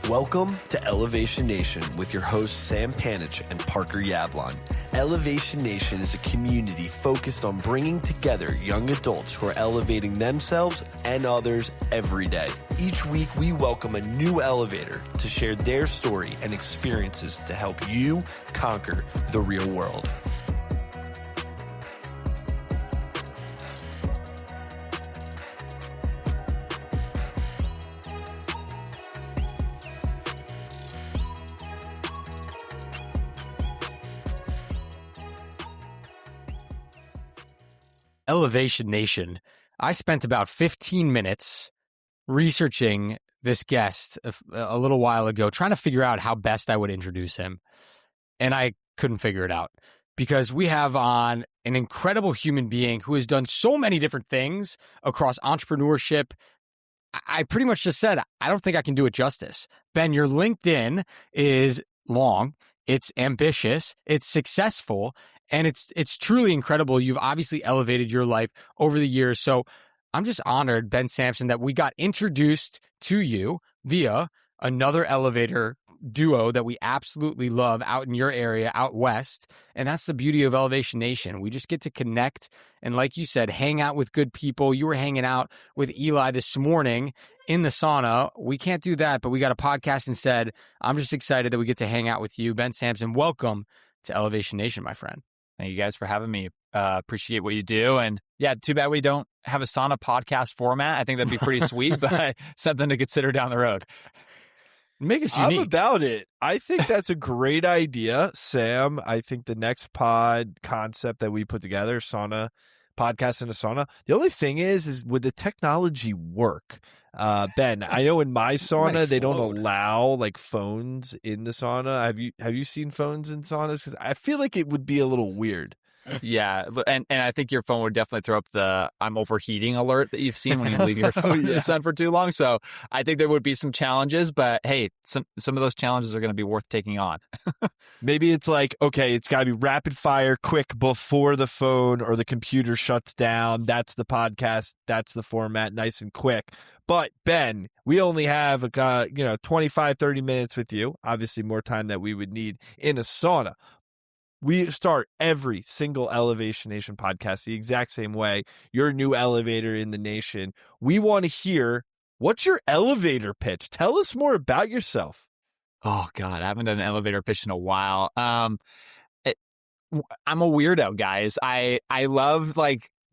Welcome to Elevation Nation with your hosts Sam Panich and Parker Yablon. Elevation Nation is a community focused on bringing together young adults who are elevating themselves and others every day. Each week, we welcome a new elevator to share their story and experiences to help you conquer the real world. Elevation Nation. I spent about 15 minutes researching this guest a little while ago, trying to figure out how best I would introduce him. And I couldn't figure it out because we have on an incredible human being who has done so many different things across entrepreneurship. I pretty much just said, I don't think I can do it justice. Ben, your LinkedIn is long, it's ambitious, it's successful, and it's truly incredible. You've obviously elevated your life over the years. So I'm just honored, Ben Sampson, that we got introduced to you via another elevator duo that we absolutely love out in your area, out west. And that's the beauty of Elevation Nation. We just get to connect and, like you said, hang out with good people. You were hanging out with Eli this morning in the sauna. We can't do that, but we got a podcast instead. I'm just excited that we get to hang out with you. Ben Sampson, welcome to Elevation Nation, my friend. Thank you guys for having me. Appreciate what you do. And yeah, too bad we don't have a sauna podcast format. I think that'd be pretty sweet, but something to consider down the road. Make us unique. I'm about it. I think that's a great idea, Sam. I think the next pod concept that we put together, sauna, podcast in a sauna. The only thing is would the technology work? Ben, I know in my sauna they don't allow like phones in the sauna. Have you seen phones in saunas? Because I feel like it would be a little weird. Yeah, and I think your phone would definitely throw up the "I'm overheating" alert that you've seen when you leave your phone in the sun for too long. So I think there would be some challenges, but hey, some of those challenges are going to be worth taking on. Maybe it's like, okay, it's got to be rapid fire, quick before the phone or the computer shuts down. That's the podcast. That's the format, nice and quick. But Ben, we only have 25, 30 minutes with you. Obviously, more time that we would need in a sauna. We start every single Elevation Nation podcast the exact same way. You're a new elevator in the nation. We want to hear, what's your elevator pitch? Tell us more about yourself. Oh, God, I haven't done an elevator pitch in a while. I'm a weirdo, guys. I love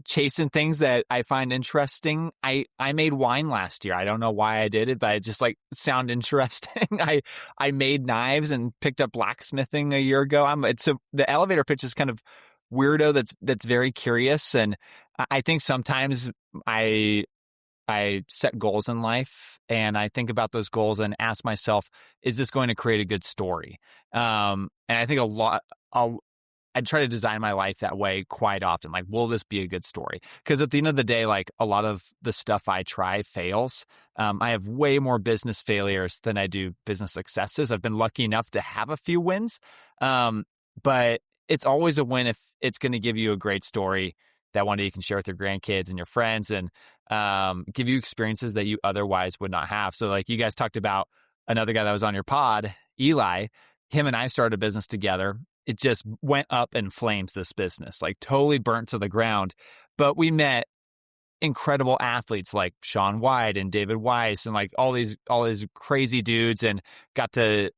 chasing things that I find interesting. I made wine last year. I don't know why I did it, but it just sound interesting. I made knives and picked up blacksmithing a year ago. The elevator pitch is kind of weirdo that's very curious, and I think sometimes I set goals in life and I think about those goals and ask myself, is this going to create a good story? And I think I try to design my life that way quite often. Will this be a good story? Because at the end of the day, a lot of the stuff I try fails. I have way more business failures than I do business successes. I've been lucky enough to have a few wins. But it's always a win if it's going to give you a great story that one day you can share with your grandkids and your friends and give you experiences that you otherwise would not have. So you guys talked about another guy that was on your pod, Eli. Him and I started a business together. It just went up in flames, this business, totally burnt to the ground. But we met incredible athletes like Shaun White and David Weiss and all these crazy dudes, and got to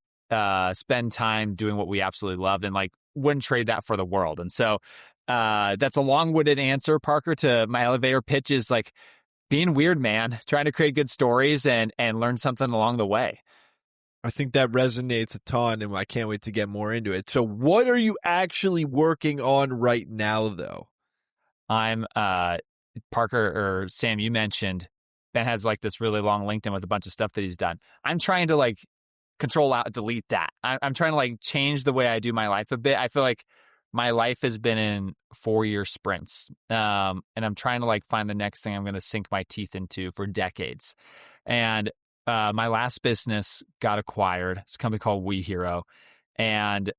spend time doing what we absolutely loved, and wouldn't trade that for the world. And so that's a long-winded answer, Parker, to my elevator pitch is being weird, man, trying to create good stories and learn something along the way. I think that resonates a ton, and I can't wait to get more into it. So what are you actually working on right now, though? I'm Parker, or Sam, you mentioned Ben has this really long LinkedIn with a bunch of stuff that he's done. I'm trying to control out, delete that. I'm trying to change the way I do my life a bit. I feel like my life has been in 4-year sprints, and I'm trying to find the next thing I'm going to sink my teeth into for decades. And my last business got acquired. It's a company called WeHero. And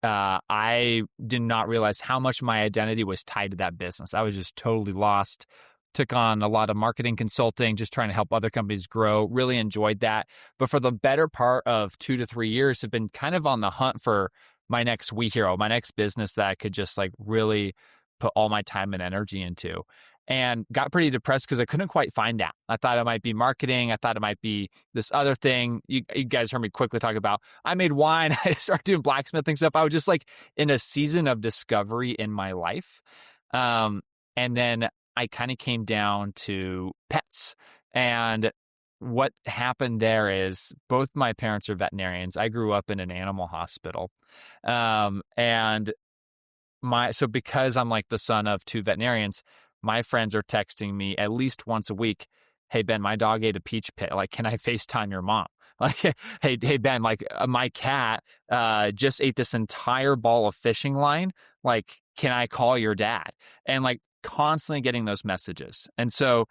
I did not realize how much my identity was tied to that business. I was just totally lost. took on a lot of marketing consulting, just trying to help other companies grow. Really enjoyed that. But for the better part of 2 to 3 years, have been kind of on the hunt for my next WeHero, my next business that I could just like really put all my time and energy into. And got pretty depressed because I couldn't quite find that. I thought it might be marketing. I thought it might be this other thing. You guys heard me quickly talk about, I made wine. I started doing blacksmithing stuff. I was just like in a season of discovery in my life. And then I kind of came down to pets. And what happened there is both my parents are veterinarians. I grew up in an animal hospital. And so because I'm like the son of 2 veterinarians, my friends are texting me at least once a week. Hey, Ben, my dog ate a peach pit. Like, can I FaceTime your mom? Like, hey, Ben, like my cat just ate this entire ball of fishing line. Like, can I call your dad? And like constantly getting those messages. And so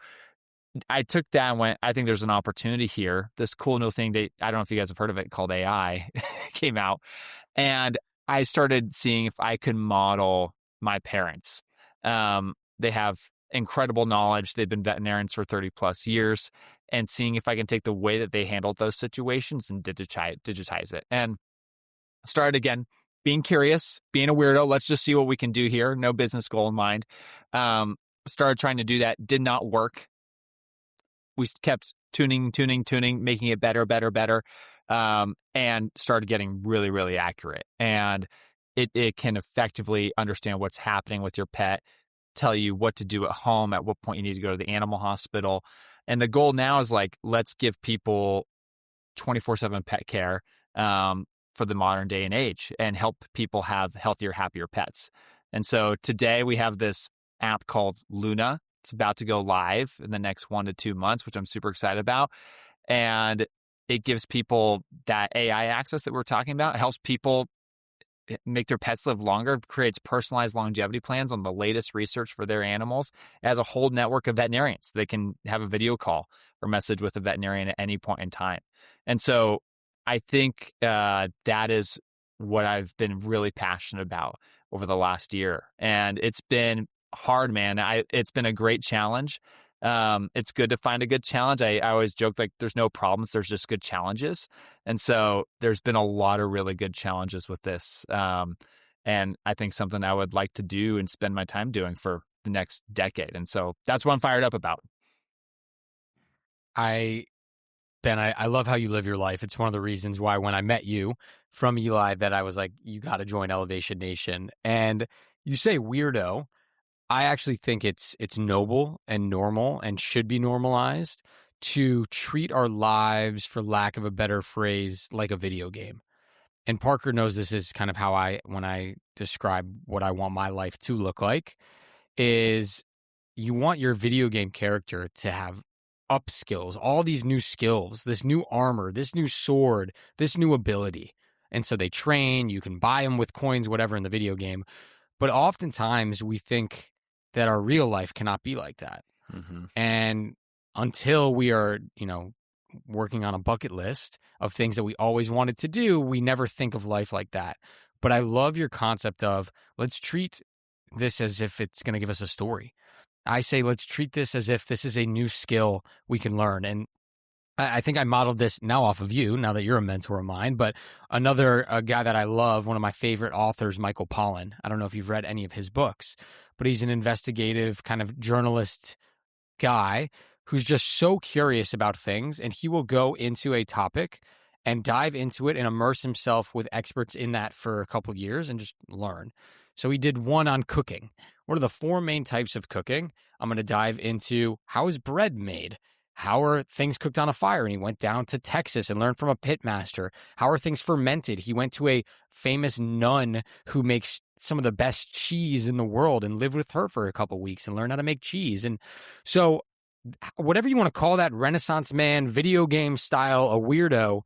I took that and went, I think there's an opportunity here. This cool new thing I don't know if you guys have heard of it, called AI came out. And I started seeing if I could model my parents. They have incredible knowledge. They've been veterinarians for 30 plus years, and seeing if I can take the way that they handled those situations and digitize it. And started again, being curious, being a weirdo. Let's just see what we can do here. No business goal in mind. Started trying to do that. Did not work. We kept tuning, making it better. And started getting really, really accurate. And it can effectively understand what's happening with your pet, tell you what to do at home, at what point you need to go to the animal hospital. And the goal now is like, let's give people 24/7 pet care for the modern day and age and help people have healthier, happier pets. And so today we have this app called Luna. It's about to go live in the next 1 to 2 months, which I'm super excited about. And it gives people that AI access that we're talking about. It helps people make their pets live longer, creates personalized longevity plans on the latest research for their animals. It has a whole network of veterinarians. They can have a video call or message with a veterinarian at any point in time. And so I think that is what I've been really passionate about over the last year. And it's been hard, man. It's been a great challenge. It's good to find a good challenge. I always joke like there's no problems, there's just good challenges. And so there's been a lot of really good challenges with this. And I think something I would like to do and spend my time doing for the next decade. And so that's what I'm fired up about. Ben, I love how you live your life. It's one of the reasons why when I met you from Eli that I was like, you got to join Elevation Nation. And you say weirdo. I actually think it's noble and normal and should be normalized to treat our lives, for lack of a better phrase, like a video game. And Parker knows this is kind of how when I describe what I want my life to look like, is you want your video game character to have up skills, all these new skills, this new armor, this new sword, this new ability. And so they train, you can buy them with coins, whatever in the video game. But oftentimes we think that our real life cannot be like that. Mm-hmm. And until we are, working on a bucket list of things that we always wanted to do, we never think of life like that. But I love your concept of let's treat this as if it's going to give us a story. I say let's treat this as if this is a new skill we can learn. And I think I modeled this now off of you, now that you're a mentor of mine, but another guy that I love, one of my favorite authors, Michael Pollan. I don't know if you've read any of his books, but he's an investigative kind of journalist guy who's just so curious about things, and he will go into a topic and dive into it and immerse himself with experts in that for a couple of years and just learn. So he did one on cooking. What are the 4 main types of cooking? I'm going to dive into how is bread made? How are things cooked on a fire? And he went down to Texas and learned from a pit master. How are things fermented? He went to a famous nun who makes some of the best cheese in the world and lived with her for a couple of weeks and learned how to make cheese. And so whatever you want to call that, Renaissance man, video game style, a weirdo,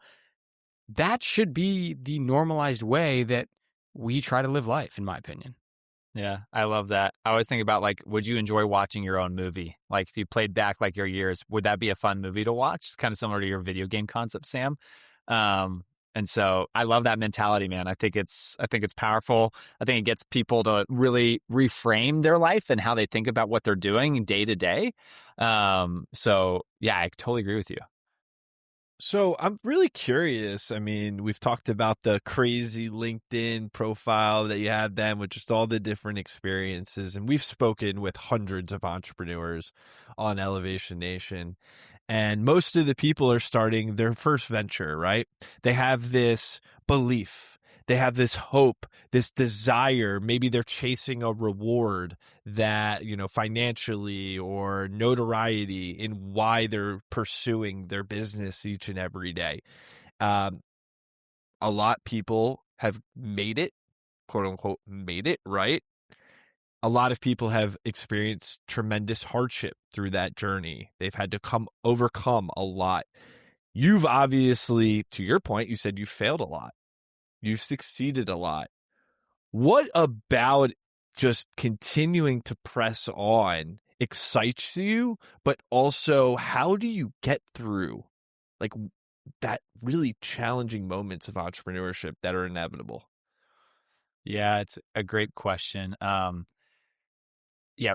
that should be the normalized way that we try to live life, in my opinion. Yeah, I love that. I always think about like, would you enjoy watching your own movie? Like if you played back like your years, would that be a fun movie to watch? Kind of similar to your video game concept, Sam. And so I love that mentality, man. I think it's powerful. I think it gets people to really reframe their life and how they think about what they're doing day to day. So yeah, I totally agree with you. So I'm really curious. I mean, we've talked about the crazy LinkedIn profile that you had then with just all the different experiences. And we've spoken with hundreds of entrepreneurs on Elevation Nation. And most of the people are starting their first venture, right? They have this belief, they have this hope, this desire. Maybe they're chasing a reward that, financially or notoriety in why they're pursuing their business each and every day. Um, a lot of people have made it, quote unquote, made it, right? A lot of people have experienced tremendous hardship through that journey. They've had to overcome a lot. You've obviously, to your point, you said you failed a lot. You've succeeded a lot. What about just continuing to press on excites you, but also how do you get through like that really challenging moments of entrepreneurship that are inevitable? Yeah, it's a great question. Yeah,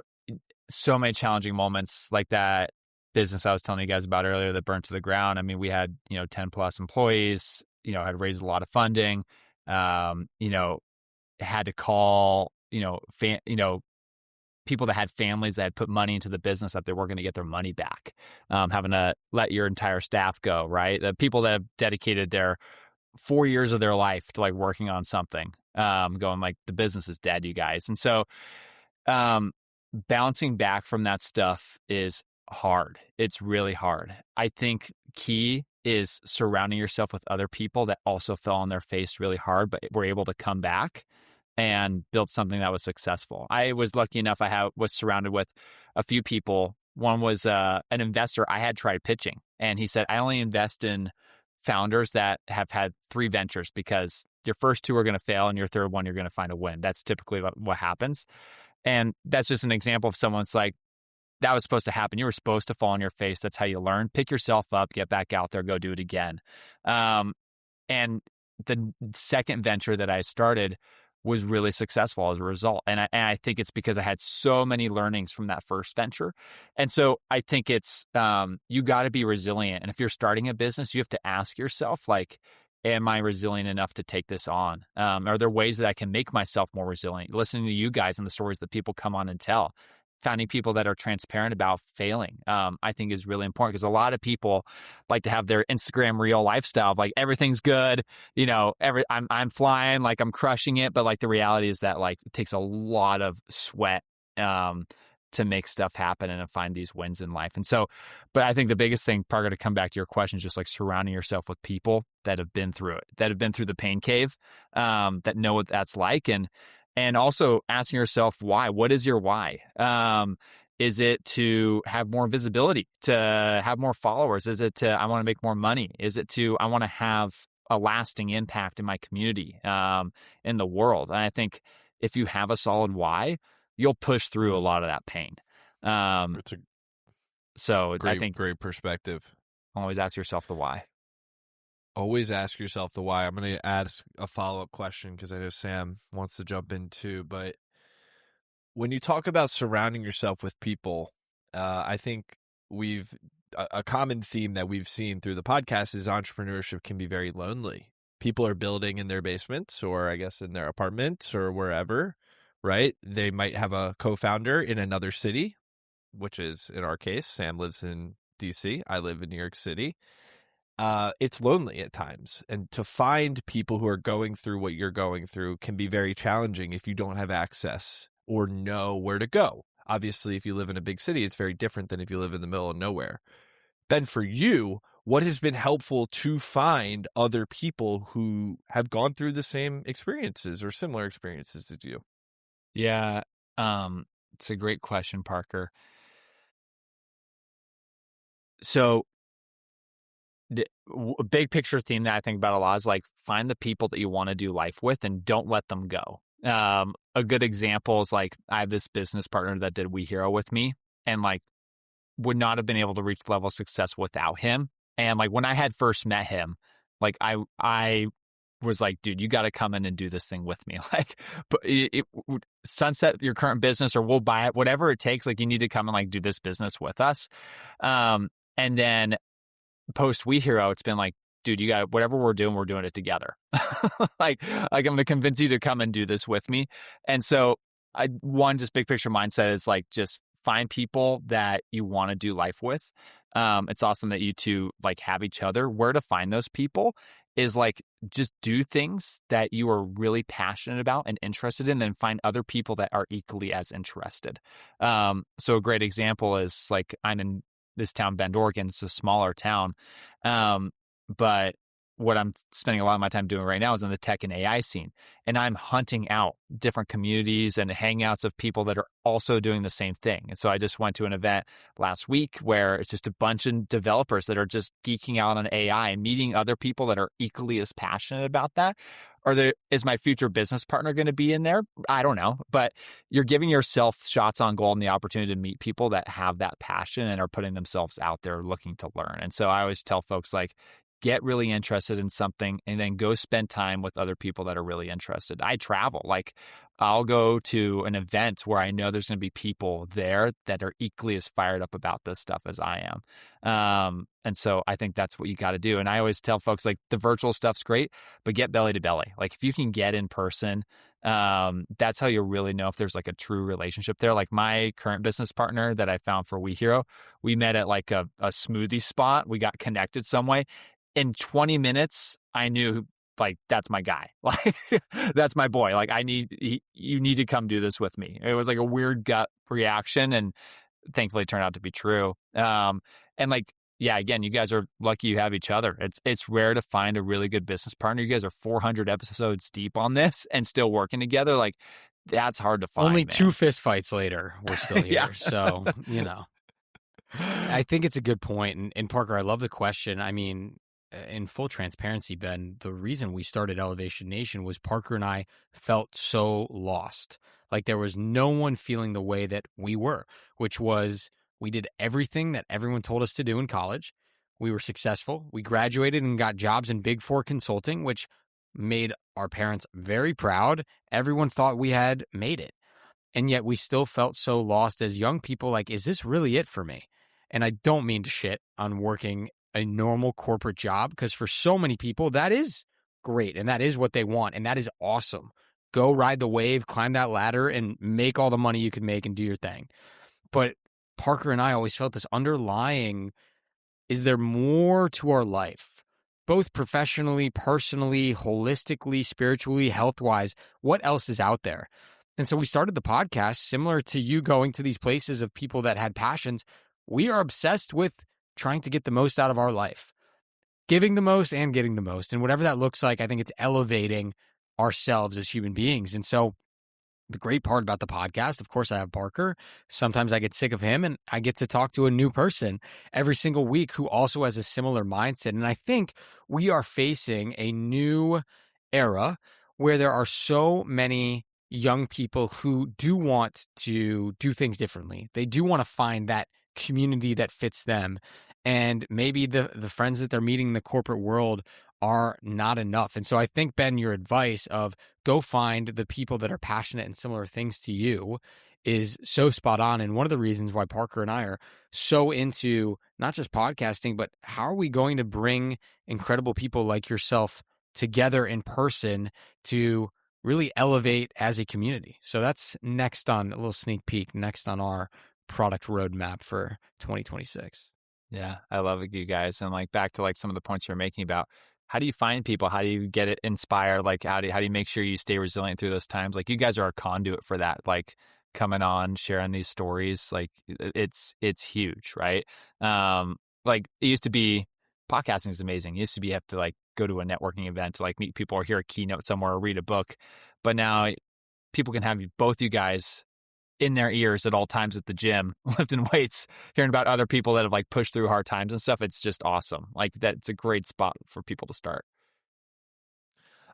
so many challenging moments like that business I was telling you guys about earlier that burnt to the ground. I mean, we had, 10 plus employees, had raised a lot of funding, had to call, people that had families that had put money into the business that they weren't going to get their money back, having to let your entire staff go, right? The people that have dedicated their 4 years of their life to like working on something, going like the business is dead, you guys. And so, bouncing back from that stuff is hard. It's really hard. I think key is surrounding yourself with other people that also fell on their face really hard, but were able to come back and build something that was successful. I was lucky enough. Was surrounded with a few people. One was an investor I had tried pitching, and he said, I only invest in founders that have had 3 ventures because your first 2 are going to fail and your third one, you're going to find a win. That's typically what happens. And that's just an example of someone's like, that was supposed to happen. You were supposed to fall on your face. That's how you learn. Pick yourself up, get back out there, go do it again. And the second venture that I started was really successful as a result. And I think it's because I had so many learnings from that first venture. And so I think it's, you got to be resilient. And if you're starting a business, you have to ask yourself, like, am I resilient enough to take this on? Are there ways that I can make myself more resilient? Listening to you guys and the stories that people come on and tell, finding people that are transparent about failing, I think is really important, because a lot of people like to have their Instagram reel lifestyle of like, everything's good, I'm flying, like I'm crushing it. But like the reality is that like it takes a lot of sweat, to make stuff happen and to find these wins in life. And so, but I think the biggest thing, Parker, to come back to your question, is just like surrounding yourself with people that have been through it, that have been through the pain cave, that know what that's like. And also asking yourself why. What is your why? Is it to have more visibility, to have more followers? Is it to, I want to make more money? Is it to, I want to have a lasting impact in my community, in the world? And I think if you have a solid why, you'll push through a lot of that pain. It's I think great perspective. Always ask yourself the why. Always ask yourself the why. I'm going to ask a follow-up question because I know Sam wants to jump in too. But when you talk about surrounding yourself with people, I think a common theme that we've seen through the podcast is entrepreneurship can be very lonely. People are building in their basements, or I guess in their apartments or wherever, right? They might have a co-founder in another city, which is in our case, Sam lives in DC. I live in New York City. It's lonely at times. And to find people who are going through what you're going through can be very challenging if you don't have access or know where to go. Obviously, if you live in a big city, it's very different than if you live in the middle of nowhere. Ben, for you, what has been helpful to find other people who have gone through the same experiences or similar experiences as you? Yeah. It's a great question, Parker. So a big picture theme that I think about a lot is like, find the people that you want to do life with and don't let them go. A good example is like, I have this business partner that did WeHero with me, and like would not have been able to reach the level of success without him. And like when I had first met him, Like I was like, dude, you got to come in and do this thing with me. Like, but sunset your current business or we'll buy it, whatever it takes. Like, you need to come and like do this business with us. And then post WeHero, it's been like, dude, you got whatever we're doing it together. like I'm going to convince you to come and do this with me. And so one just big picture mindset is like, just find people that you want to do life with. It's awesome that you two like have each other. Where to find those people is like, just do things that you are really passionate about and interested in, then find other people that are equally as interested. So a great example is like, I'm in this town, Bend, Oregon. It's a smaller town. But what I'm spending a lot of my time doing right now is in the tech and AI scene. And I'm hunting out different communities and hangouts of people that are also doing the same thing. And so I just went to an event last week where it's just a bunch of developers that are just geeking out on AI and meeting other people that are equally as passionate about that. Is my future business partner going to be in there? I don't know. But you're giving yourself shots on goal and the opportunity to meet people that have that passion and are putting themselves out there looking to learn. And so I always tell folks like, get really interested in something and then go spend time with other people that are really interested. I travel. Like, I'll go to an event where I know there's going to be people there that are equally as fired up about this stuff as I am. And so I think that's what you got to do. And I always tell folks like, the virtual stuff's great, but get belly to belly. Like, if you can get in person, that's how you really know if there's like a true relationship there. Like, my current business partner that I found for WeHero, we met at like a smoothie spot. We got connected some way. In 20 minutes, I knew like, that's my guy. Like, that's my boy. Like, you need to come do this with me. It was like a weird gut reaction, and thankfully it turned out to be true. And like, yeah, again, you guys are lucky you have each other. It's rare to find a really good business partner. You guys are 400 episodes deep on this and still working together. Like, that's hard to find. Only man. 2 fist fights later, we're still here. Yeah. So, I think it's a good point. And Parker, I love the question. I mean, in full transparency, Ben, the reason we started Elevation Nation was Parker and I felt so lost. Like, there was no one feeling the way that we were, which was, we did everything that everyone told us to do in college. We were successful. We graduated and got jobs in Big Four consulting, which made our parents very proud. Everyone thought we had made it. And yet we still felt so lost as young people. Like, is this really it for me? And I don't mean to shit on working a normal corporate job, because for so many people, that is great. And that is what they want. And that is awesome. Go ride the wave, climb that ladder, and make all the money you can make and do your thing. But Parker and I always felt this underlying, is there more to our life? Both professionally, personally, holistically, spiritually, health-wise, what else is out there? And so we started the podcast, similar to you going to these places of people that had passions. We are obsessed with trying to get the most out of our life, giving the most and getting the most. And whatever that looks like, I think it's elevating ourselves as human beings. And so the great part about the podcast, of course, I have Parker. Sometimes I get sick of him and I get to talk to a new person every single week who also has a similar mindset. And I think we are facing a new era where there are so many young people who do want to do things differently. They do want to find that community that fits them. And maybe the friends that they're meeting in the corporate world are not enough. And so I think, Ben, your advice of go find the people that are passionate and similar things to you is so spot on. And one of the reasons why Parker and I are so into not just podcasting, but how are we going to bring incredible people like yourself together in person to really elevate as a community. So that's next on, a little sneak peek, next on our product roadmap for 2026. Yeah, I love it, you guys. And like, back to like some of the points you're making about how do you find people? How do you get it inspired? Like, how do you make sure you stay resilient through those times? Like, you guys are a conduit for that. Like, coming on, sharing these stories, like it's huge, right? Like, it used to be, podcasting is amazing. It used to be, you have to like go to a networking event to like meet people or hear a keynote somewhere or read a book. But now people can have both you guys in their ears at all times at the gym, lifting weights, hearing about other people that have like pushed through hard times and stuff. It's just awesome. Like, that's a great spot for people to start.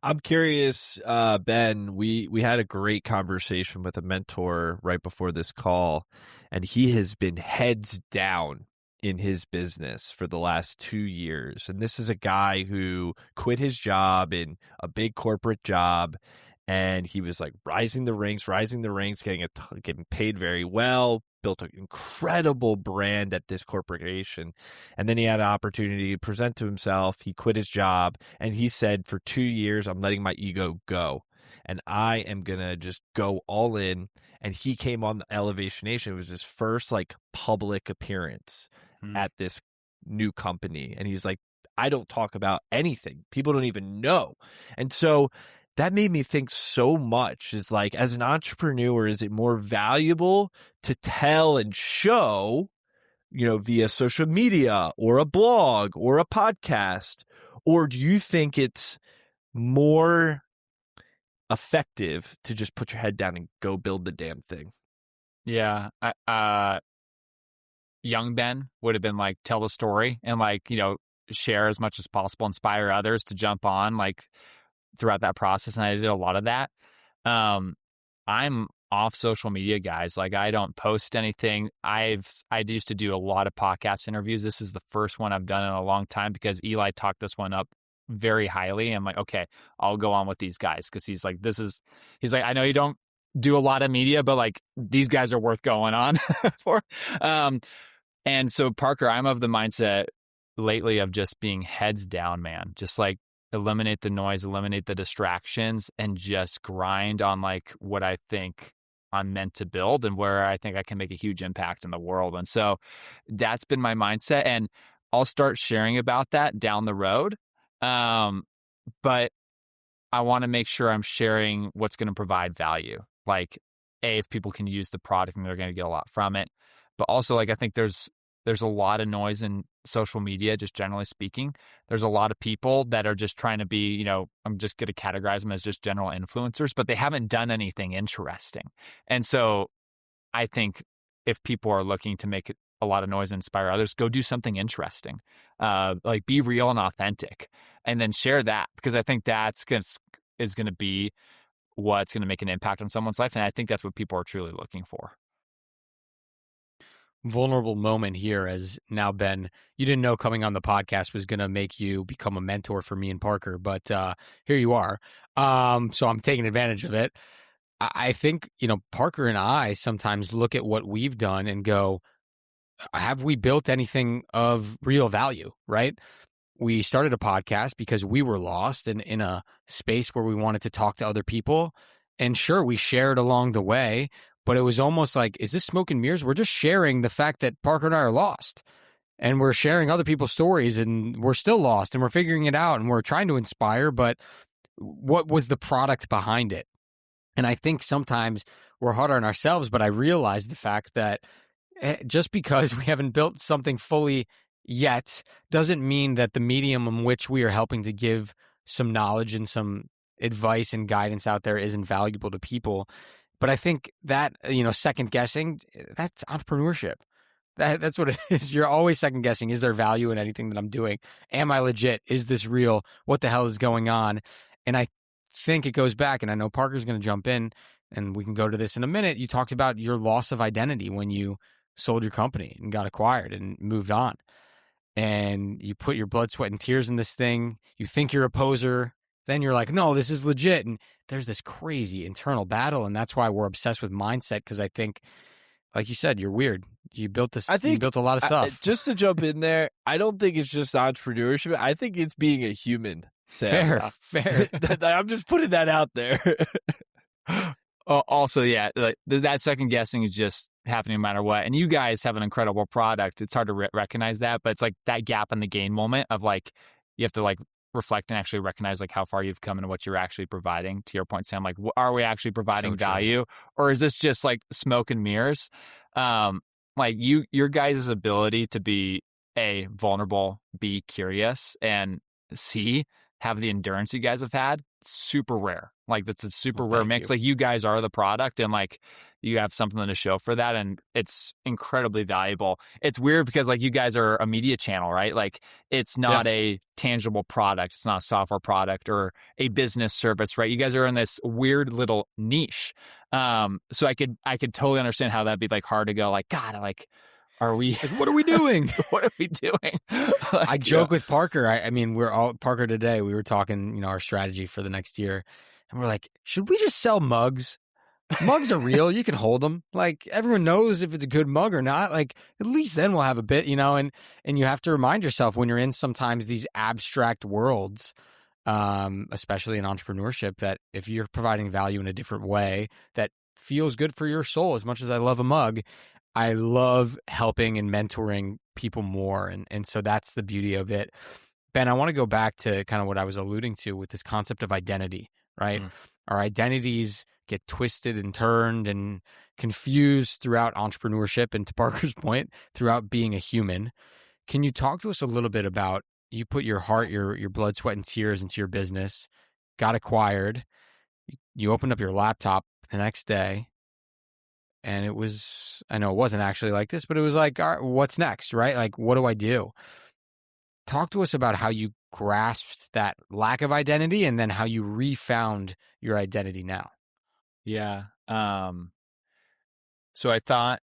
I'm curious, Ben, we had a great conversation with a mentor right before this call, and he has been heads down in his business for the last 2 years. And this is a guy who quit his job in a big corporate job. And he was like rising the ranks, getting paid very well, built an incredible brand at this corporation. And then he had an opportunity to present to himself. He quit his job and he said, for 2 years, I'm letting my ego go. And I am going to just go all in. And he came on the Elevation Nation. It was his first like public appearance at this new company. And he's like, I don't talk about anything. People don't even know. And so that made me think so much is like, as an entrepreneur, is it more valuable to tell and show, via social media or a blog or a podcast? Or do you think it's more effective to just put your head down and go build the damn thing? Yeah. Young Ben would have been like, tell the story and share as much as possible, inspire others to jump on throughout that process. And I did a lot of that. I'm off social media, guys. Like, I don't post anything. I used to do a lot of podcast interviews. This is the first one I've done in a long time because Eli talked this one up very highly. I'm like, okay, I'll go on with these guys. Cause he's like, I know you don't do a lot of media, but like these guys are worth going on for. And so Parker, I'm of the mindset lately of just being heads down, man. Just like, eliminate the noise, eliminate the distractions, and just grind on like what I think I'm meant to build and where I think I can make a huge impact in the world. And so that's been my mindset. And I'll start sharing about that down the road. But I want to make sure I'm sharing what's going to provide value. Like, if people can use the product and they're going to get a lot from it. But also, like, I think there's a lot of noise in social media, just generally speaking. There's a lot of people that are just trying to be, I'm just going to categorize them as just general influencers, but they haven't done anything interesting. And so I think if people are looking to make a lot of noise and inspire others, go do something interesting. Like, be real and authentic, and then share that, because I think is going to be what's going to make an impact on someone's life. And I think that's what people are truly looking for. Vulnerable moment here, as now, Ben, you didn't know coming on the podcast was going to make you become a mentor for me and Parker, but here you are. So I'm taking advantage of it. I think, Parker and I sometimes look at what we've done and go, have we built anything of real value, right? We started a podcast because we were lost and in a space where we wanted to talk to other people. And sure, we shared along the way, but it was almost like, is this smoke and mirrors? We're just sharing the fact that Parker and I are lost, and we're sharing other people's stories, and we're still lost, and we're figuring it out, and we're trying to inspire, but what was the product behind it? And I think sometimes we're hard on ourselves, but I realize the fact that just because we haven't built something fully yet doesn't mean that the medium in which we are helping to give some knowledge and some advice and guidance out there isn't valuable to people. But I think that, second guessing, that's entrepreneurship. That's what it is. You're always second guessing. Is there value in anything that I'm doing? Am I legit? Is this real? What the hell is going on? And I think it goes back, and I know Parker's going to jump in, and we can go to this in a minute. You talked about your loss of identity when you sold your company and got acquired and moved on. And you put your blood, sweat, and tears in this thing. You think you're a poser. Then you're like, no, this is legit. And there's this crazy internal battle. And that's why we're obsessed with mindset. Because I think, like you said, you're weird. You built this. You built a lot of stuff. Just to jump in there, I don't think it's just entrepreneurship. I think it's being a human. Sam. Fair. I'm just putting that out there. Also, yeah, like, that second guessing is just happening no matter what. And you guys have an incredible product. It's hard to recognize that, but it's like that gap in the gain moment of like, you have to like reflect and actually recognize like how far you've come and what you're actually providing. To your point, Sam, like, are we actually providing value, or is this just like smoke and mirrors? Like your guys' ability to be vulnerable, be curious, and have the endurance you guys have had, super rare. Like, that's a super rare mix. Like, you guys are the product, and like, you have something to show for that, and it's incredibly valuable. It's weird because like, you guys are a media channel, right? Like, it's not a tangible product. It's not a software product or a business service, right? You guys are in this weird little niche. So I could totally understand how that'd be like hard to go like, God, like, Are we? Like, what are we doing? What are we doing? I joke with Parker. I mean, we're all Parker today. We were talking, our strategy for the next year, and we're like, should we just sell mugs? Mugs are real. You can hold them. Like, everyone knows if it's a good mug or not. Like, at least then we'll have a bit, and you have to remind yourself when you're in sometimes these abstract worlds, especially in entrepreneurship, that if you're providing value in a different way that feels good for your soul, as much as I love a mug, I love helping and mentoring people more. And so that's the beauty of it. Ben, I want to go back to kind of what I was alluding to with this concept of identity, right? Our identities get twisted and turned and confused throughout entrepreneurship, and to Parker's point, throughout being a human. Can you talk to us a little bit about, you put your heart, your blood, sweat, and tears into your business, got acquired, you opened up your laptop the next day, and it was, I know it wasn't actually like this, but it was like, all right, what's next, right? Like, what do I do? Talk to us about how you grasped that lack of identity and then how you refound your identity now. Yeah. So I thought,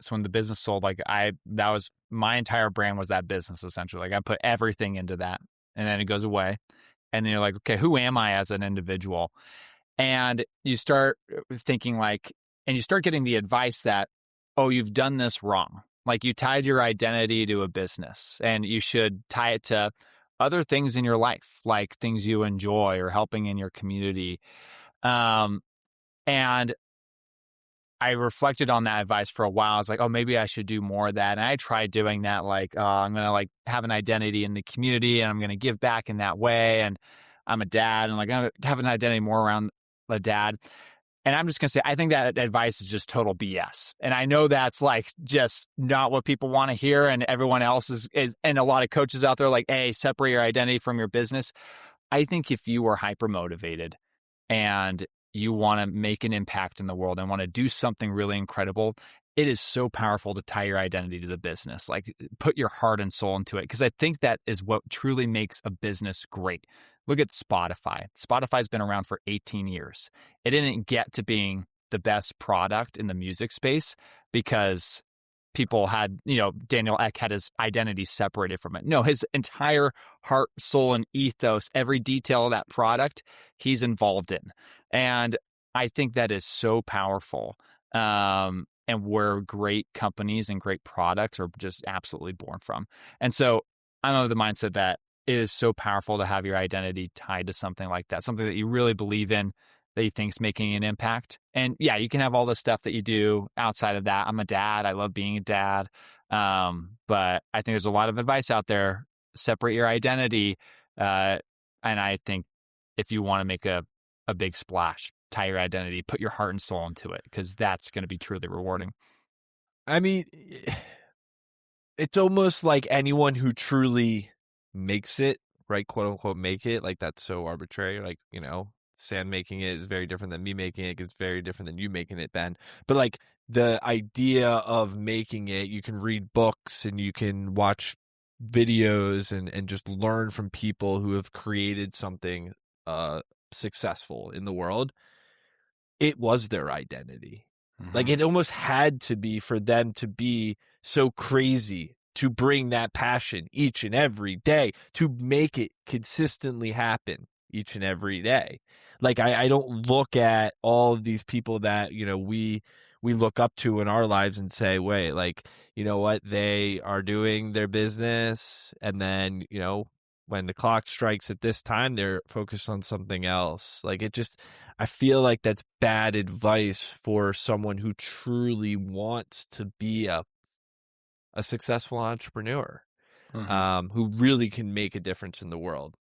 so when the business sold, that was my entire brand was that business essentially. Like I put everything into that, and then it goes away. And then you're like, okay, who am I as an individual? And you start thinking and you start getting the advice that, oh, you've done this wrong. Like you tied your identity to a business, and you should tie it to other things in your life, like things you enjoy or helping in your community. And I reflected on that advice for a while. I was like, oh, maybe I should do more of that. And I tried doing that. I'm going to have an identity in the community, and I'm going to give back in that way. And I'm a dad, and I'm going to have an identity more around the dad. And I'm just going to say, I think that advice is just total BS. And I know that's just not what people want to hear. And everyone else is, and a lot of coaches out there hey, separate your identity from your business. I think if you are hyper motivated and you want to make an impact in the world and want to do something really incredible, it is so powerful to tie your identity to the business. Put your heart and soul into it. Because I think that is what truly makes a business great. Look at Spotify. Spotify's been around for 18 years. It didn't get to being the best product in the music space because people had, Daniel Ek had his identity separated from it. No, his entire heart, soul, and ethos, every detail of that product, he's involved in. And I think that is so powerful. And where great companies and great products are just absolutely born from. And so I'm of the mindset that it is so powerful to have your identity tied to something like that, something that you really believe in, that you think is making an impact. And yeah, you can have all the stuff that you do outside of that. I'm a dad. I love being a dad. But I think there's a lot of advice out there. Separate your identity. And I think if you want to make a big splash, tie your identity, put your heart and soul into it, because that's going to be truly rewarding. I mean, it's almost like anyone who truly makes it, right, quote unquote, make it, that's so arbitrary. Sam making it is very different than me making it. It's very different than you making it, Ben. But the idea of making it, you can read books and you can watch videos and just learn from people who have created something successful in the world. It was their identity. Mm-hmm. It almost had to be for them to be so crazy to bring that passion each and every day, to make it consistently happen each and every day. I don't look at all of these people that, we look up to in our lives and say, wait, you know what? They are doing their business. And then, when the clock strikes at this time, they're focused on something else. I feel like that's bad advice for someone who truly wants to be a successful entrepreneur, mm-hmm. Who really can make a difference in the world.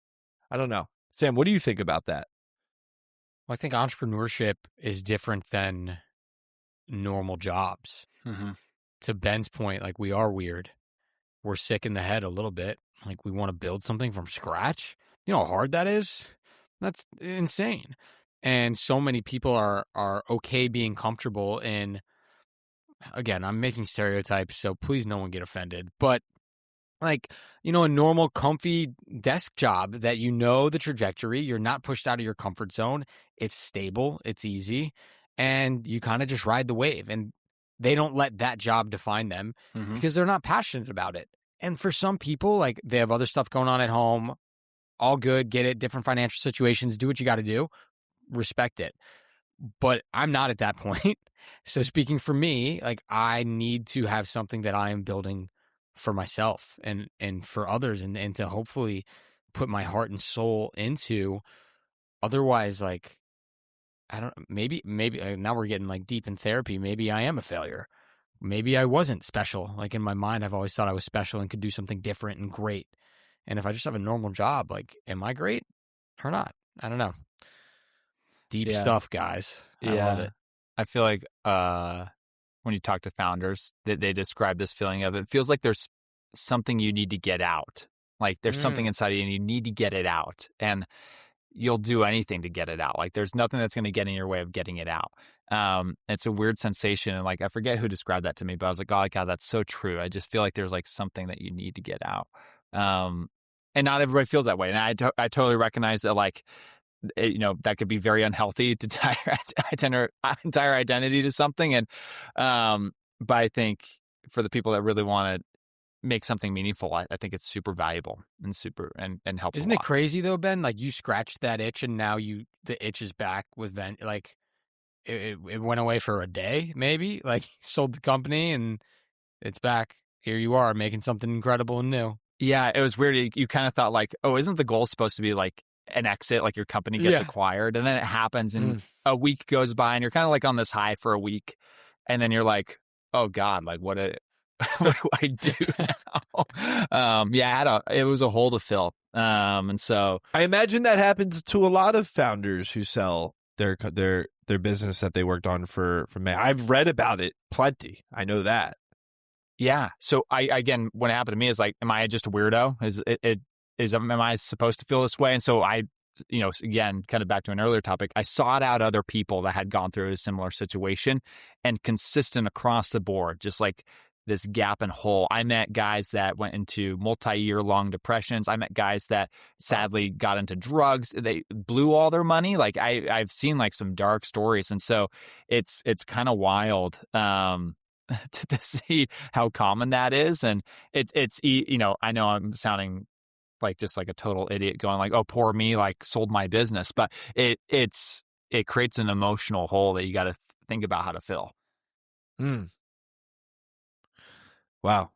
I don't know. Sam, what do you think about that? Well, I think entrepreneurship is different than normal jobs. Mm-hmm. To Ben's point, we are weird. We're sick in the head a little bit. We want to build something from scratch. You know how hard that is? That's insane. And so many people are okay being comfortable in, again, I'm making stereotypes, so please no one get offended. But a normal, comfy desk job that the trajectory, you're not pushed out of your comfort zone. It's stable, it's easy, and you kind of just ride the wave. And they don't let that job define them because they're not passionate about it. And for some people, like they have other stuff going on at home, all good, get it, different financial situations, do what you got to do, respect it. But I'm not at that point. So speaking for me, like I need to have something that I am building for myself and for others and to hopefully put my heart and soul into. Otherwise, like, I don't, maybe now we're getting like deep in therapy. Maybe I am a failure. Maybe I wasn't special. Like in my mind, I've always thought I was special and could do something different and great. And if I just have a normal job, like, am I great or not? I don't know. Deep stuff, guys. I love it. I feel like when you talk to founders, they describe this feeling of it feels like there's something you need to get out. Like there's something inside of you and you need to get it out. And you'll do anything to get it out. Like there's nothing that's going to get in your way of getting it out. It's a weird sensation. And like, I forget who described that to me, but I was like, oh God, that's so true. I just feel like there's like something that you need to get out. And not everybody feels that way. And I totally recognize that like, that could be very unhealthy to tie your entire identity to something. And, but I think for the people that really want to make something meaningful, I think it's super valuable and super and helps. Isn't it crazy though, Ben? Like you scratched that itch and now the itch is back with like it went away for a day, maybe like sold the company and it's back. Here you are making something incredible and new. Yeah. It was weird. You kind of thought like, oh, isn't the goal supposed to be like an exit, like your company gets acquired, and then it happens and a week goes by and you're kind of like on this high for a week. And then you're like, oh God, like what do I do now? It was a hole to fill. And so I imagine that happens to a lot of founders who sell their business that they worked on for May. I've read about it plenty. I know that. Yeah. So again, what happened to me is like, am I just a weirdo? Am I supposed to feel this way? And so I, again, kind of back to an earlier topic, I sought out other people that had gone through a similar situation and consistent across the board, just like this gap and hole. I met guys that went into multi-year long depressions. I met guys that sadly got into drugs. They blew all their money. Like I've seen like some dark stories. And so it's kind of wild, to see how common that is. And it's, I know I'm sounding like just like a total idiot going like, oh, poor me, like sold my business. But it creates an emotional hole that you got to think about how to fill. Wow.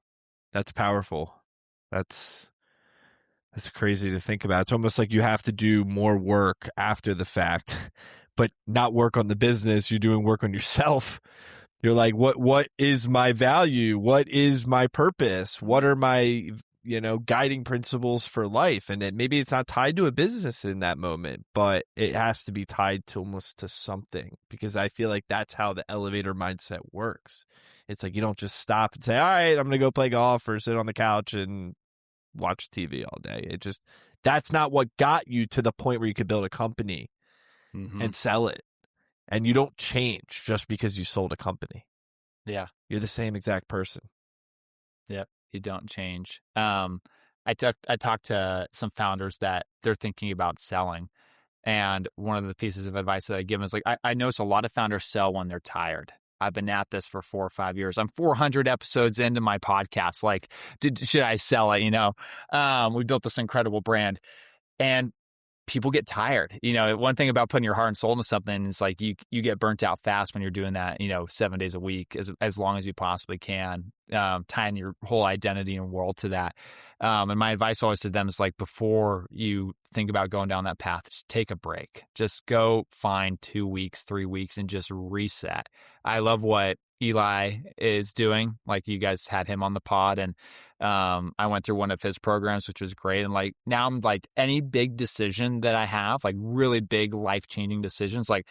That's powerful. That's crazy to think about. It's almost like you have to do more work after the fact, but not work on the business. You're doing work on yourself. You're like, what is my value? What is my purpose? What are my guiding principles for life? And maybe it's not tied to a business in that moment, but it has to be tied to almost to something, because I feel like that's how the elevator mindset works. It's like you don't just stop and say, all right, I'm going to go play golf or sit on the couch and watch TV all day. That's not what got you to the point where you could build a company and sell it. And you don't change just because you sold a company. Yeah. You're the same exact person. Yep. You don't change. I talked to some founders that they're thinking about selling. And one of the pieces of advice that I give them is like, I notice a lot of founders sell when they're tired. I've been at this for 4 or 5 years. I'm 400 episodes into my podcast. Like, should I sell it? We built this incredible brand and people get tired. One thing about putting your heart and soul into something is like you get burnt out fast when you're doing that, 7 days a week, as long as you possibly can, tying your whole identity and world to that. And my advice always to them is like, before you think about going down that path, just take a break. Just go find 2 weeks, 3 weeks and just reset. I love what Eli is doing. Like you guys had him on the pod and I went through one of his programs, which was great. And like now I'm like any big decision that I have, like really big life-changing decisions, like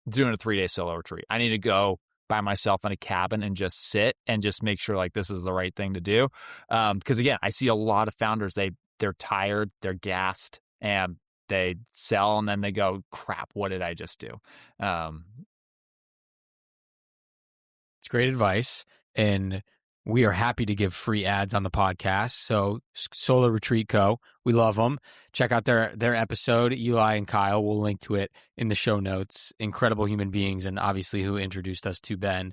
doing a 3-day solo retreat. I need to go by myself in a cabin and just sit and just make sure like this is the right thing to do. Because again, I see a lot of founders, they're tired, they're gassed, and they sell and then they go, crap, what did I just do? It's great advice. And we are happy to give free ads on the podcast. So Solar Retreat Co., we love them. Check out their episode. Eli and Kyle, we'll link to it in the show notes. Incredible human beings and obviously who introduced us to Ben.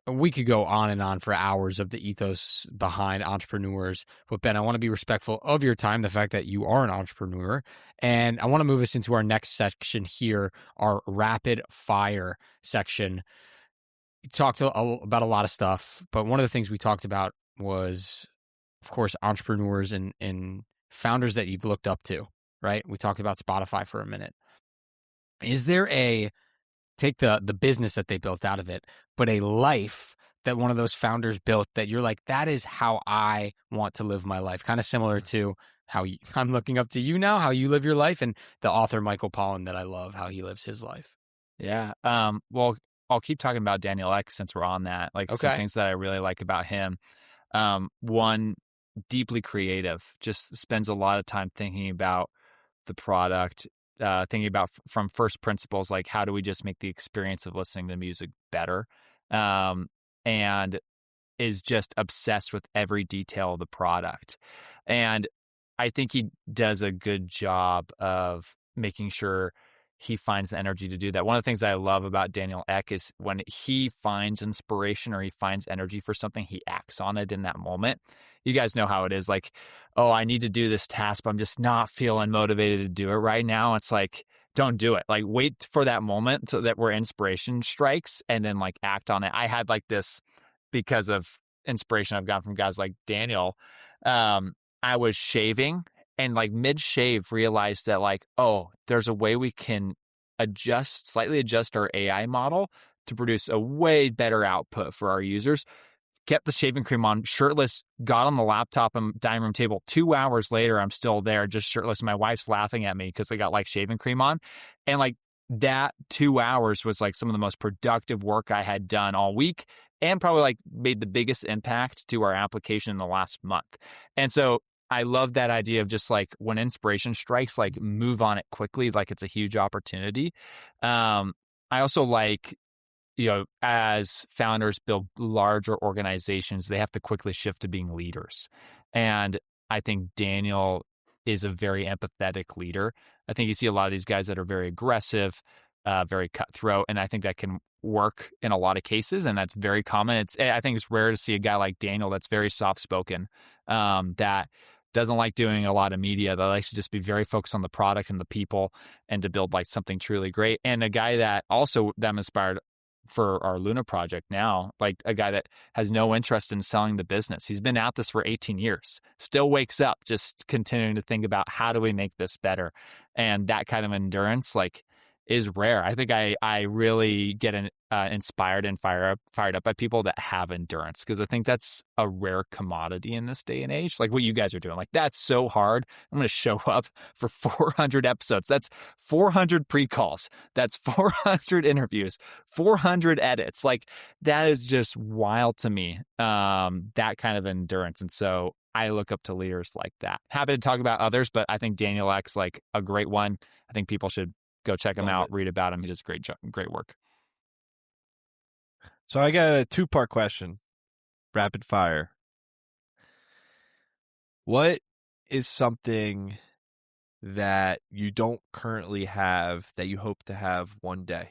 We could go on and on for hours of the ethos behind entrepreneurs. But Ben, I want to be respectful of your time, the fact that you are an entrepreneur. And I want to move us into our next section here, our rapid fire section. We talked about a lot of stuff, but one of the things we talked about was, of course, entrepreneurs and founders that you've looked up to, right? We talked about Spotify for a minute. Is there take the business that they built out of it, but a life that one of those founders built that you're like, that is how I want to live my life? Kind of similar to how I'm looking up to you now, how you live your life, and the author Michael Pollan that I love, how he lives his life. Yeah. Well, I'll keep talking about Daniel Ek since we're on that. Like some things that I really like about him. One, deeply creative, just spends a lot of time thinking about the product, thinking about from first principles, like how do we just make the experience of listening to music better, and is just obsessed with every detail of the product. And I think he does a good job of making sure he finds the energy to do that. One of the things that I love about Daniel Ek is when he finds inspiration or he finds energy for something, he acts on it in that moment. You guys know how it is. Like, oh, I need to do this task, but I'm just not feeling motivated to do it right now. It's like, don't do it. Like, wait for that moment so that where inspiration strikes and then like act on it. I had like this because of inspiration I've gotten from guys like Daniel. I was shaving and like mid-shave realized that like, oh, there's a way we can slightly adjust our AI model to produce a way better output for our users. Kept the shaving cream on, shirtless, got on the laptop and dining room table. 2 hours later, I'm still there, just shirtless. My wife's laughing at me because I got like shaving cream on. And like that 2 hours was like some of the most productive work I had done all week and probably like made the biggest impact to our application in the last month. And so I love that idea of just like when inspiration strikes, like move on it quickly, like it's a huge opportunity. I also like, as founders build larger organizations, they have to quickly shift to being leaders. And I think Daniel is a very empathetic leader. I think you see a lot of these guys that are very aggressive, very cutthroat, and I think that can work in a lot of cases, and that's very common. I think it's rare to see a guy like Daniel that's very soft-spoken, that doesn't like doing a lot of media, that likes to just be very focused on the product and the people and to build like something truly great. And a guy that also that inspired for our Luna project now, like a guy that has no interest in selling the business. He's been at this for 18 years, still wakes up, just continuing to think about how do we make this better? And that kind of endurance, like, is rare. I think I really get inspired and fired up by people that have endurance, because I think that's a rare commodity in this day and age. Like what you guys are doing, like that's so hard. I'm going to show up for 400 episodes. That's 400 pre-calls. That's 400 interviews, 400 edits. Like that is just wild to me. That kind of endurance. And so I look up to leaders like that. Happy to talk about others, but I think Daniel Ek's like a great one. I think people should go check him out, read about him. He does great work. So I got a 2-part question, rapid fire. What is something that you don't currently have that you hope to have one day?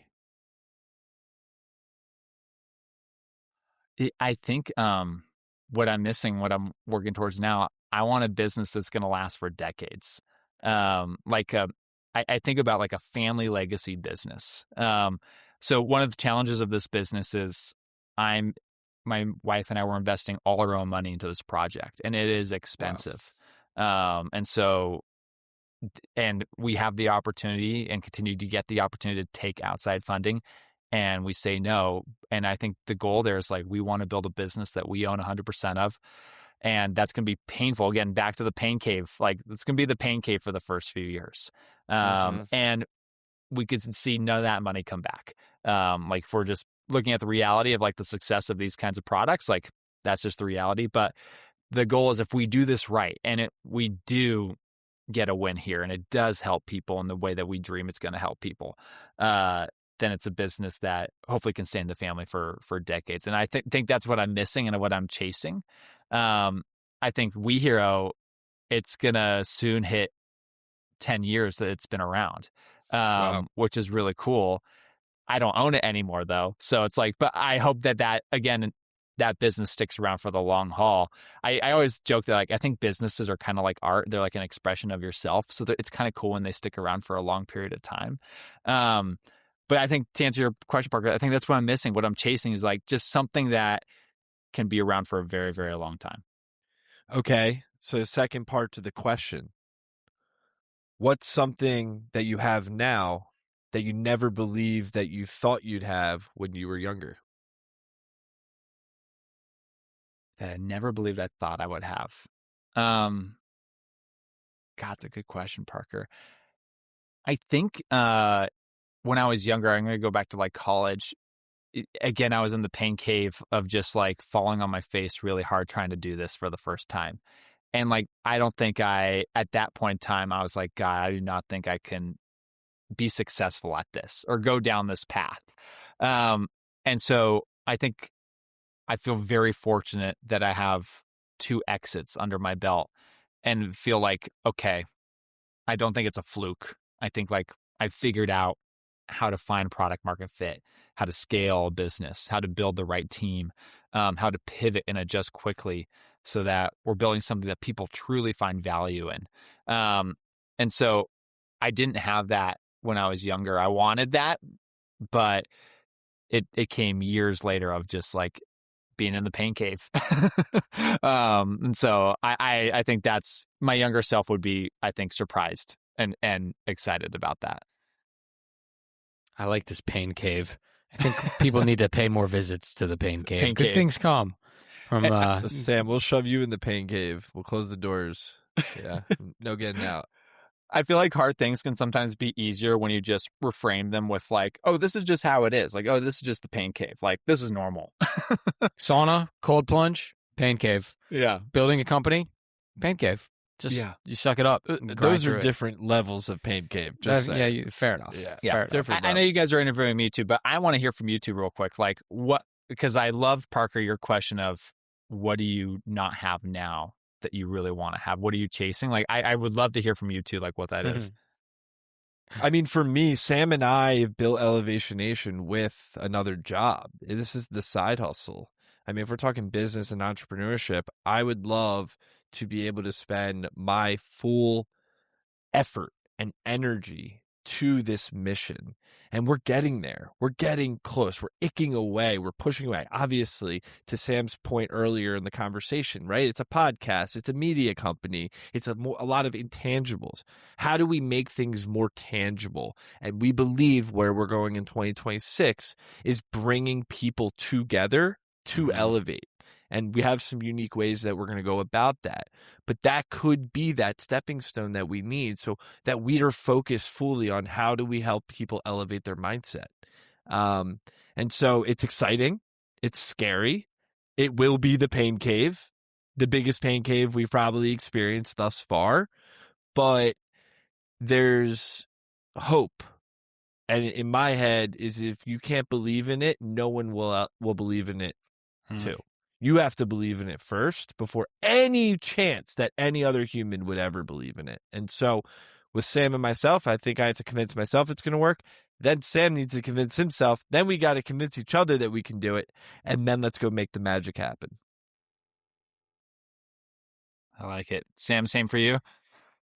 I think what I'm missing, what I'm working towards now, I want a business that's going to last for decades. I think about like a family legacy business. So one of the challenges of this business is my wife and I were investing all our own money into this project, and it is expensive. Wow. And we have the opportunity and continue to get the opportunity to take outside funding, and we say no. And I think the goal there is like, we want to build a business that we own 100% of. And that's going to be painful. Again, back to the pain cave. Like it's going to be the pain cave for the first few years. And we could see none of that money come back. Like if we're just looking at the reality of like the success of these kinds of products, like that's just the reality. But the goal is if we do this right and we do get a win here and it does help people in the way that we dream it's going to help people, then it's a business that hopefully can stay in the family for decades. And I think that's what I'm missing and what I'm chasing. I think WeHero, it's going to soon hit 10 years that it's been around, wow, which is really cool. I don't own it anymore though. So it's like, but I hope that again, that business sticks around for the long haul. I always joke that like I think businesses are kind of like art. They're like an expression of yourself. So it's kind of cool when they stick around for a long period of time. But I think to answer your question, Parker, I think that's what I'm missing. What I'm chasing is like just something that can be around for a very, very long time. Okay. So second part to the question. What's something that you have now that you never believed that you thought you'd have when you were younger? That I never believed I thought I would have. God, it's a good question, Parker. I think when I was younger, I'm going to go back to like college. Again, I was in the pain cave of just like falling on my face really hard trying to do this for the first time. And like, I don't think at that point in time, I was like, God, I do not think I can be successful at this or go down this path. And so I think I feel very fortunate that I have 2 exits under my belt and feel like, okay, I don't think it's a fluke. I think like I figured out how to find product market fit, how to scale a business, how to build the right team, how to pivot and adjust quickly so that we're building something that people truly find value in. And so I didn't have that when I was younger. I wanted that, but it came years later of just like being in the pain cave. And so I think that's my younger self would be, I think, surprised and excited about that. I like this pain cave. I think people need to pay more visits to the pain cave. Good things come from Sam, we'll shove you in the pain cave. We'll close the doors. Yeah. No getting out. I feel like hard things can sometimes be easier when you just reframe them with like, oh, this is just how it is. Like, oh, this is just the pain cave. Like, this is normal. sauna, cold plunge, pain cave. Yeah. Building a company, pain cave. Just you suck it up. Those are different levels of pain cave. Just fair enough. Yeah. Fair Different. I know you guys are interviewing me too, but I want to hear from you two real quick. Like because I love, Parker, your question of what do you not have now that you really want to have? What are you chasing? Like, I would love to hear from you too, like what that is. I mean, for me, Sam and I have built Elevation Nation with another job. This is the side hustle. I mean, if we're talking business and entrepreneurship, I would love to be able to spend my full effort and energy to this mission. And we're getting there. We're getting close. We're icking away. We're pushing away. Obviously, to Sam's point earlier in the conversation, right? It's a podcast. It's a media company. It's a lot of intangibles. How do we make things more tangible? And we believe where we're going in 2026 is bringing people together to elevate. And we have some unique ways that we're going to go about that. But that could be that stepping stone that we need so that we are focused fully on how do we help people elevate their mindset. And so it's exciting. It's scary. It will be the pain cave, the biggest pain cave we've probably experienced thus far. But there's hope. And in my head is if you can't believe in it, no one will believe in it too. You have to believe in it first before any chance that any other human would ever believe in it. And so with Sam and myself, I think I have to convince myself it's going to work. Then Sam needs to convince himself. Then we got to convince each other that we can do it. And then let's go make the magic happen. I like it. Sam, same for you?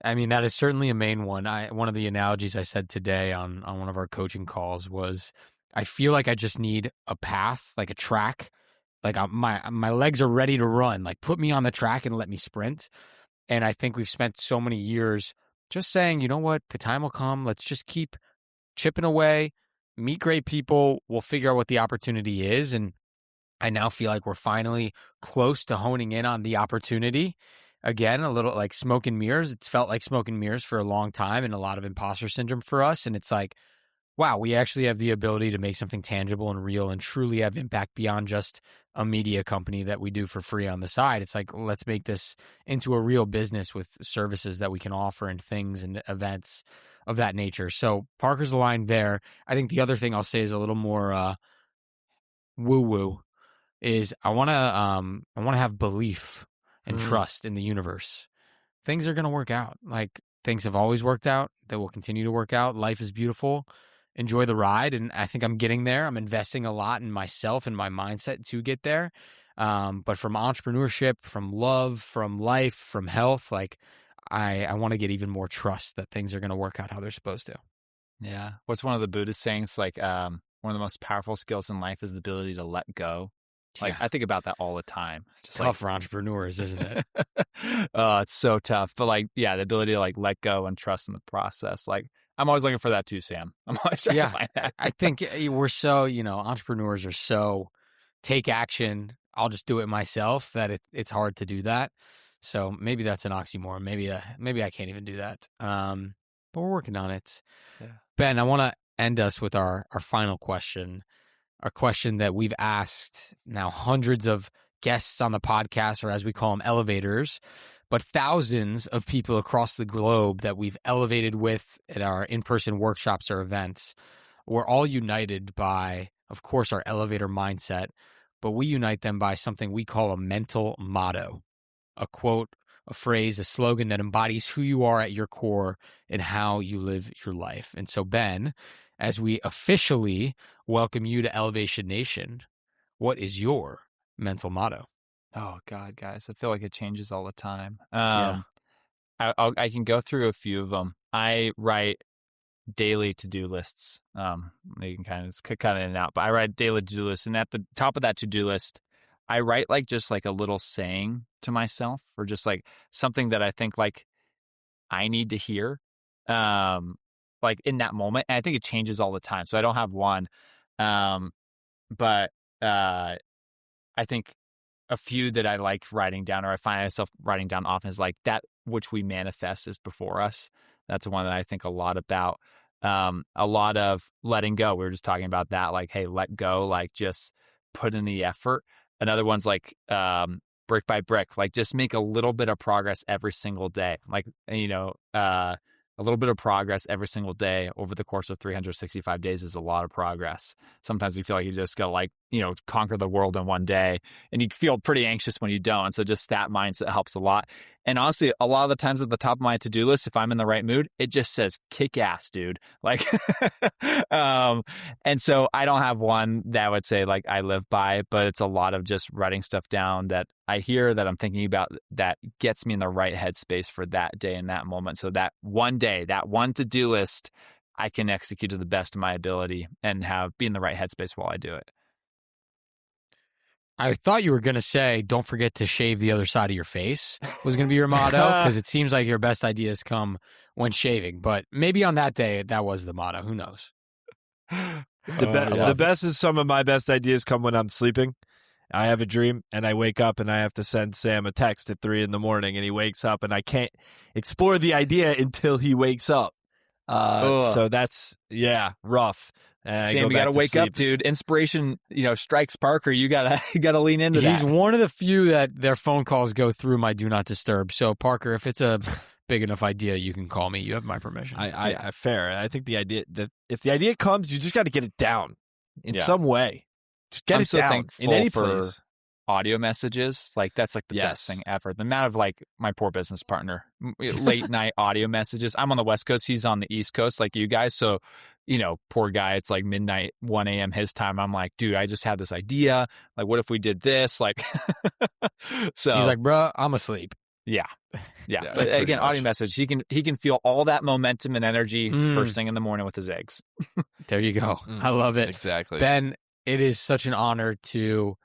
I mean, that is certainly a main one. One of the analogies I said today on one of our coaching calls was I feel like I just need a path, like a track. Like my legs are ready to run. Like put me on the track and let me sprint. And I think we've spent so many years just saying, you know what, the time will come. Let's just keep chipping away, meet great people. We'll figure out what the opportunity is. And I now feel like we're finally close to honing in on the opportunity. Again, a little like smoke and mirrors. It's felt like smoke and mirrors for a long time and a lot of imposter syndrome for us. And it's like, wow, we actually have the ability to make something tangible and real and truly have impact beyond just a media company that we do for free on the side. It's like, let's make this into a real business with services that we can offer and things and events of that nature. So Parker's aligned there. I think the other thing I'll say is a little more woo-woo is I want to have belief and trust in the universe. Things are going to work out. Like things have always worked out. They will continue to work out. Life is beautiful. enjoy the ride. And I think I'm getting there. I'm investing a lot in myself and my mindset to get there. But from entrepreneurship, from love, from life, from health, like I want to get even more trust that things are going to work out how they're supposed to. Yeah. What's one of the Buddhist sayings? Like, one of the most powerful skills in life is the ability to let go. Like, I think about that all the time. It's just tough for entrepreneurs, isn't it? Oh, it's so tough. But like, yeah, the ability to like let go and trust in the process. Like, I'm always looking for that too, Sam. I'm always trying to find that. I think we're so, entrepreneurs are so take action. I'll just do it myself that it's hard to do that. So maybe that's an oxymoron. Maybe I can't even do that. But we're working on it. Yeah. Ben, I want to end us with our final question, a question that we've asked now hundreds of guests on the podcast, or as we call them, elevators, but thousands of people across the globe that we've elevated with at our in-person workshops or events. We're all united by, of course, our elevator mindset, but we unite them by something we call a mental motto, a quote, a phrase, a slogan that embodies who you are at your core and how you live your life. And so, Ben, as we officially welcome you to Elevation Nation, what is your mental motto? Oh, God, guys, I feel like it changes all the time. I can go through a few of them. I write daily to-do lists. They can kind of cut in and out, but I write daily to-do lists. And at the top of that to-do list, I write just a little saying to myself, or just like something that I think like I need to hear, like in that moment. And I think it changes all the time. So I don't have one. But I think a few that I like writing down, or I find myself writing down often, is like that which we manifest is before us. That's one that I think a lot about. A lot of letting go. We were just talking about that. Like, hey, let go, like just put in the effort. Another one's like, brick by brick, like just make a little bit of progress every single day. Like, a little bit of progress every single day over the course of 365 days is a lot of progress. Sometimes you feel like you just got to conquer the world in one day, and you feel pretty anxious when you don't. So just that mindset helps a lot. And honestly, a lot of the times at the top of my to-do list, if I'm in the right mood, it just says kick ass, dude. Like, and so I don't have one that I would say like I live by, but it's a lot of just writing stuff down that I hear, that I'm thinking about, that gets me in the right headspace for that day and that moment. So that one day, that one to-do list, I can execute to the best of my ability and be in the right headspace while I do it. I thought you were going to say, don't forget to shave the other side of your face was going to be your motto, because it seems like your best ideas come when shaving. But maybe on that day, that was the motto. Who knows? The best is some of my best ideas come when I'm sleeping. I have a dream and I wake up and I have to send Sam a text at 3 a.m. and he wakes up and I can't explore the idea until he wakes up. So that's, rough. Sam, you got to wake up, dude. Inspiration, strikes Parker. You gotta lean into that. He's one of the few that their phone calls go through my do not disturb. So Parker, if it's a big enough idea, you can call me. You have my permission. I fair. I think the idea that if the idea comes, you just got to get it down in some way. Just get it down in any place. Audio messages, like that's like the best thing ever. The amount of like my poor business partner, late night audio messages. I'm on the West Coast, he's on the East Coast, like you guys. So, poor guy, it's like midnight, 1 a.m. his time. I'm like, dude, I just had this idea. Like, what if we did this? Like, so he's like, bro, I'm asleep. Yeah. But again, audio message, he can feel all that momentum and energy first thing in the morning with his eggs. There you go. I love it. Exactly. Ben, it is such an honor to,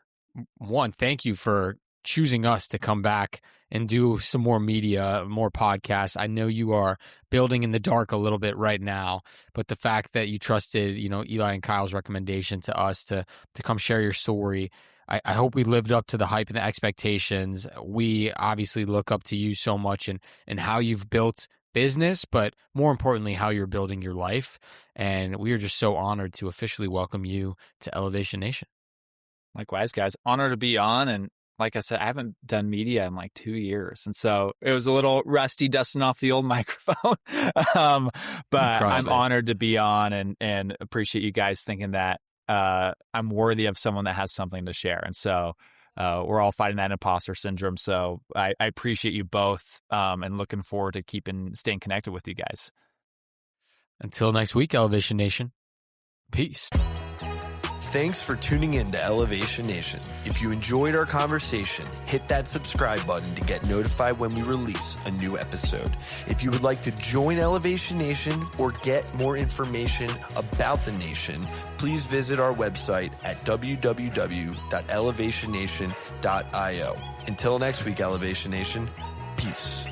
one, thank you for choosing us to come back and do some more media, more podcasts. I know you are building in the dark a little bit right now, but the fact that you trusted, Eli and Kyle's recommendation to us to come share your story, I hope we lived up to the hype and the expectations. We obviously look up to you so much and how you've built business, but more importantly, how you're building your life. And we are just so honored to officially welcome you to Elevation Nation. Likewise, guys. Honored to be on. And like I said, I haven't done media in like 2 years. And so it was a little rusty dusting off the old microphone. But I'm honored to be on and appreciate you guys thinking that I'm worthy of someone that has something to share. And so we're all fighting that imposter syndrome. So I appreciate you both and looking forward to staying connected with you guys. Until next week, Elevation Nation. Peace. Thanks for tuning in to Elevation Nation. If you enjoyed our conversation, hit that subscribe button to get notified when we release a new episode. If you would like to join Elevation Nation or get more information about the nation, please visit our website at www.elevationnation.io. Until next week, Elevation Nation, peace.